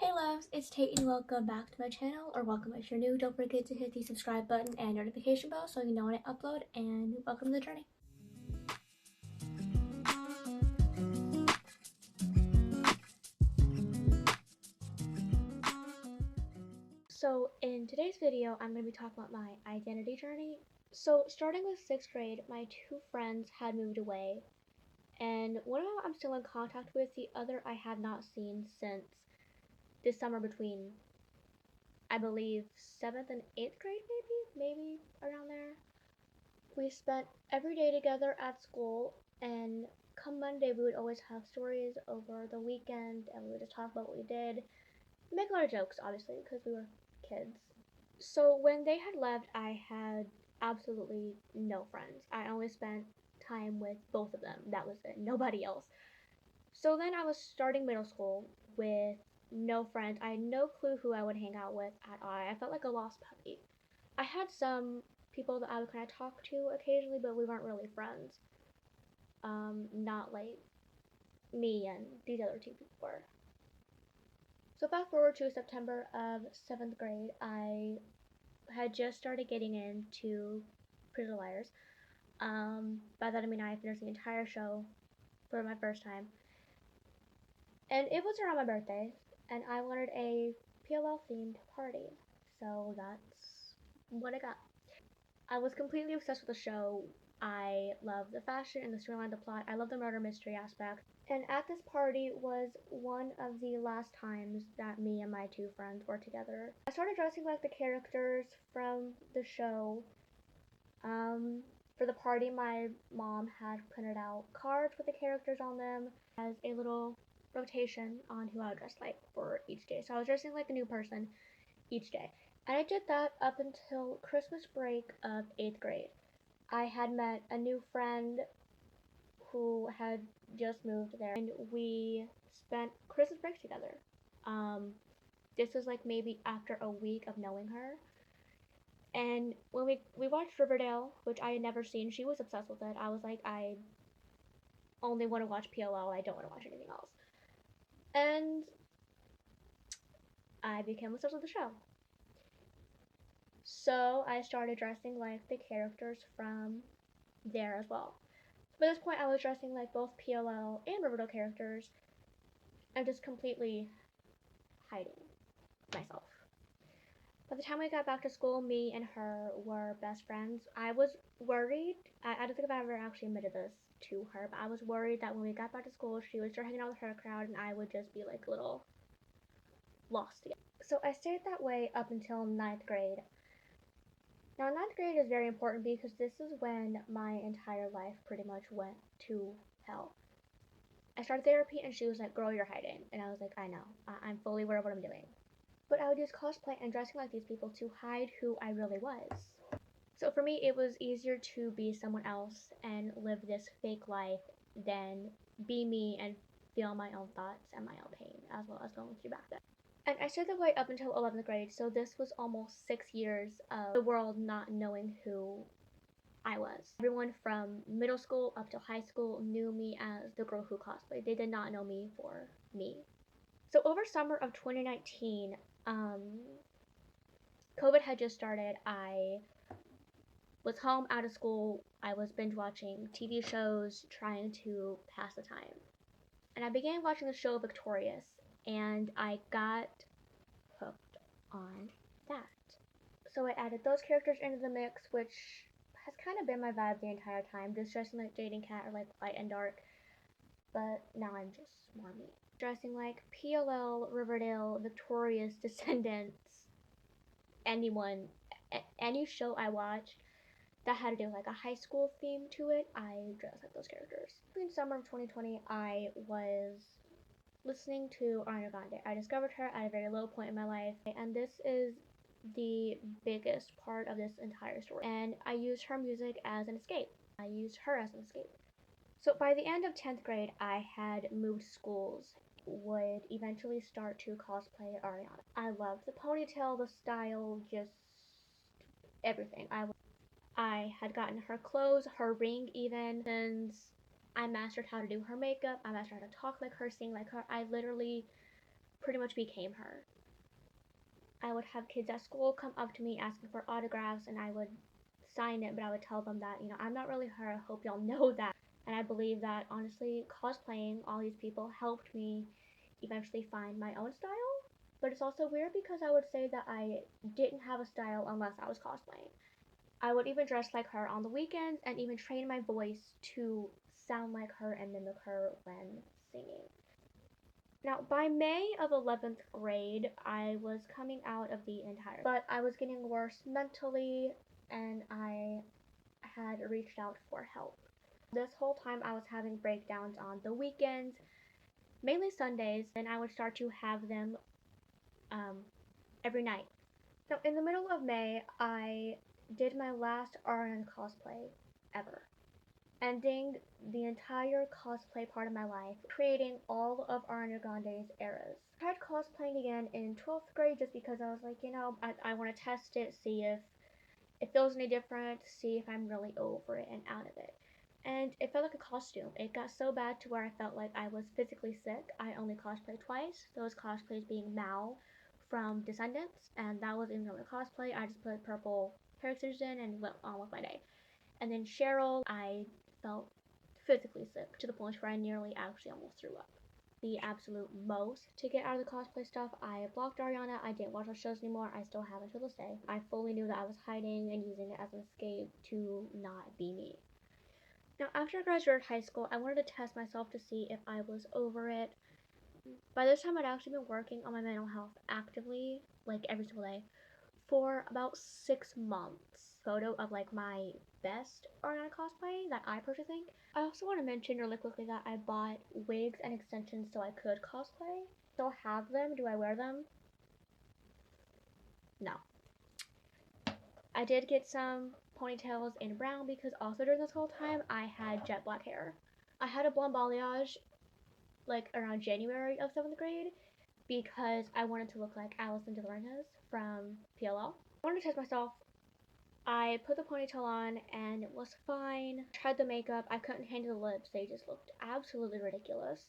Hey loves, it's Tate and welcome back to my channel, or welcome if you're new. Don't forget to hit the subscribe button and notification bell so you know when I upload, and welcome to the journey. So in today's video, I'm going to be talking about my identity journey. So starting with 6th grade, my two friends had moved away, and one of them I'm still in contact with, the other I have not seen since this summer between, I believe, 7th and 8th grade, maybe around there. We spent every day together at school, and come Monday we would always have stories over the weekend, and we would just talk about what we did, make a lot of jokes, obviously, because we were kids. So when they had left, I had absolutely no friends. I only spent time with both of them. That was it, nobody else. So then I was starting middle school with no friends. I had no clue who I would hang out with at all. I felt like a lost puppy. I had some people that I would kind of talk to occasionally, but we weren't really friends. Not like me and these other two people were. So fast forward to September of 7th grade, I had just started getting into Pretty Little Liars. By that I mean I finished the entire show for my first time. And it was around my birthday, and I wanted a PLL themed party. So that's what I got. I was completely obsessed with the show. I love the fashion and the storyline, the plot. I love the murder mystery aspect. And at this party was one of the last times that me and my two friends were together. I started dressing like the characters from the show. For the party, my mom had printed out cards with the characters on them as a little rotation on who I would dress like for each day. So I was dressing like a new person each day. And I did that up until Christmas break of 8th grade. I had met a new friend who had just moved there, and we spent Christmas break together. This was like maybe after a week of knowing her. And when we watched Riverdale, which I had never seen, she was obsessed with it. I was like, I only want to watch PLL, I don't want to watch anything else. And I became obsessed with the show. So I started dressing like the characters from there as well. By this point, I was dressing like both PLL and Riverdale characters, and just completely hiding myself. By the time we got back to school, me and her were best friends. I was worried, I don't think I've ever actually admitted this to her, but I was worried that when we got back to school, she would start hanging out with her crowd, and I would just be like a little lost again. So I stayed that way up until 9th grade. Now, 9th grade is very important because this is when my entire life pretty much went to hell. I started therapy and she was like, girl, you're hiding. And I was like, I know. I'm fully aware of what I'm doing. But I would use cosplay and dressing like these people to hide who I really was. So for me, it was easier to be someone else and live this fake life than be me and feel my own thoughts and my own pain, as well as going through back then. And I stayed that way up until 11th grade, so this was almost 6 years of the world not knowing who I was. Everyone from middle school up to high school knew me as the girl who cosplayed. They did not know me for me. So over summer of 2019, COVID had just started. I was home out of school. I was binge watching TV shows, trying to pass the time. And I began watching the show Victorious, and I got hooked on that. So I added those characters into the mix, which has kind of been my vibe the entire time, just dressing like Jade and Kat or like light and dark, but now I'm just more me. Dressing like PLL, Riverdale, Victorious, Descendants, anyone, any show I watched that had to do with like a high school theme to it, I dressed like those characters. In summer of 2020, I was listening to Ariana Grande. I discovered her at a very low point in my life, and this is the biggest part of this entire story. And I used her music as an escape. I used her as an escape. So by the end of 10th grade, I had moved schools, would eventually start to cosplay Ariana. I loved the ponytail, the style, just everything. I had gotten her clothes, her ring even, since I mastered how to do her makeup, I mastered how to talk like her, sing like her. I literally pretty much became her. I would have kids at school come up to me asking for autographs, and I would sign it, but I would tell them that, I'm not really her. I hope y'all know that. And I believe that, honestly, cosplaying all these people helped me eventually find my own style. But it's also weird because I would say that I didn't have a style unless I was cosplaying. I would even dress like her on the weekends and even train my voice to sound like her and mimic her when singing. Now, by May of 11th grade, I was coming out of the entire, but I was getting worse mentally, and I had reached out for help. This whole time I was having breakdowns on the weekends, mainly Sundays, and I would start to have them every night. Now, in the middle of May, I did my last RN cosplay ever, ending the entire cosplay part of my life, creating all of Ariana Grande's eras. I tried cosplaying again in 12th grade just because I was like, I want to test it, see if it feels any different, see if I'm really over it and out of it. And it felt like a costume. It got so bad to where I felt like I was physically sick. I only cosplayed twice, those cosplays being Mal from Descendants, and that was in really cosplay. I just put purple hair extensions in and went on with my day. And then Cheryl, I felt physically sick to the point where I nearly actually almost threw up. The absolute most to get out of the cosplay stuff, I blocked Ariana. I didn't watch her shows anymore. I still haven't to this day. I fully knew that I was hiding and using it as an escape to not be me. Now, after I graduated high school, I wanted to test myself to see if I was over it. By this time, I'd actually been working on my mental health actively, like every single day, for about 6 months. Photo of like my best Ariana cosplay that I personally think. I also want to mention really quickly that I bought wigs and extensions so I could cosplay. Still have them. Do I wear them? No. I did get some ponytails in brown because also during this whole time I had jet black hair. I had a blonde balayage like around January of 7th grade because I wanted to look like Alison DeLaurentis from PLL. I wanted to test myself. I put the ponytail on and it was fine. Tried the makeup. I couldn't handle the lips. They just looked absolutely ridiculous.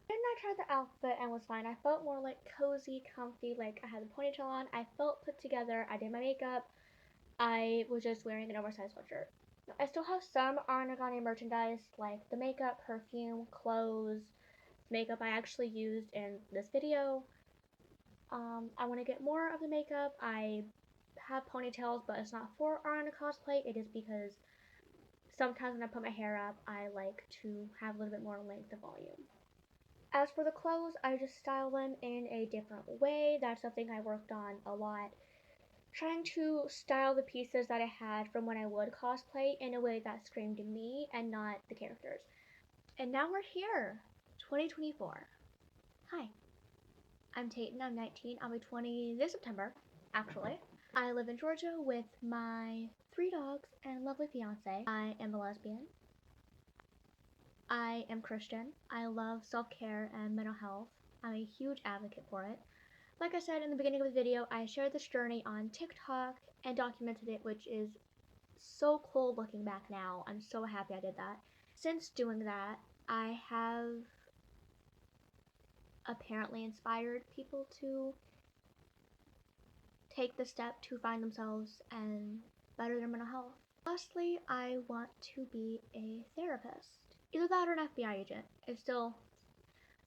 Then I tried the outfit and was fine. I felt more like cozy, comfy, like I had the ponytail on. I felt put together. I did my makeup. I was just wearing an oversized sweatshirt. I still have some Ariana Grande merchandise, like the makeup, perfume, clothes, makeup I actually used in this video. I want to get more of the makeup. I have ponytails, but it's not for Ariana cosplay. It is because sometimes when I put my hair up, I like to have a little bit more length and volume. As for the clothes, I just style them in a different way. That's something I worked on a lot. Trying to style the pieces that I had from when I would cosplay in a way that screamed me and not the characters. And now we're here, 2024. Hi, I'm Tayton, I'm 19, I'll be 20 this September, actually. I live in Georgia with my 3 dogs and lovely fiance. I am a lesbian. I am Christian. I love self-care and mental health. I'm a huge advocate for it. Like I said in the beginning of the video, I shared this journey on TikTok and documented it, which is so cool looking back now. I'm so happy I did that. Since doing that, I have apparently inspired people to take the step to find themselves and better their mental health. Lastly, I want to be a therapist. Either that or an FBI agent. It's still,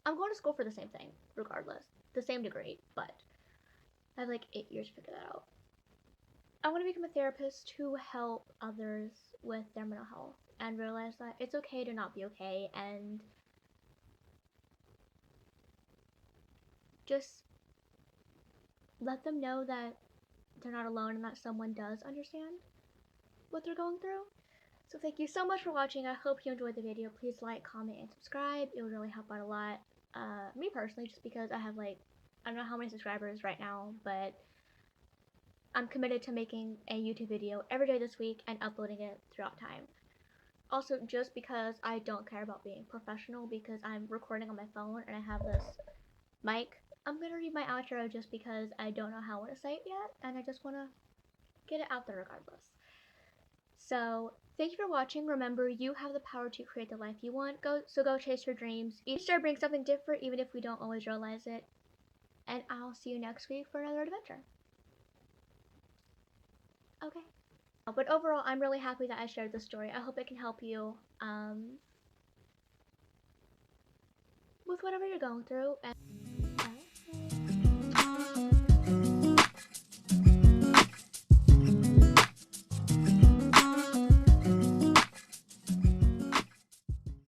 I'm going to school for the same thing, regardless. The same degree, but I have like 8 years to figure that out. I want to become a therapist to help others with their mental health and realize that it's okay to not be okay, and just let them know that they're not alone and that someone does understand what they're going through. So thank you so much for watching. I hope you enjoyed the video. Please like, comment, and subscribe. It would really help out a lot. Me personally, just because I have like, I don't know how many subscribers right now, but I'm committed to making a YouTube video every day this week and uploading it throughout time. Also, just because I don't care about being professional, because I'm recording on my phone and I have this mic, I'm gonna read my outro just because I don't know how I want to say it yet, and I just want to get it out there regardless. So, thank you for watching. Remember, you have the power to create the life you want. Go chase your dreams. Each day brings something different, even if we don't always realize it. and I'll see you next week for another adventure. Okay. But overall, I'm really happy that I shared this story. I hope it can help you with whatever you're going through. And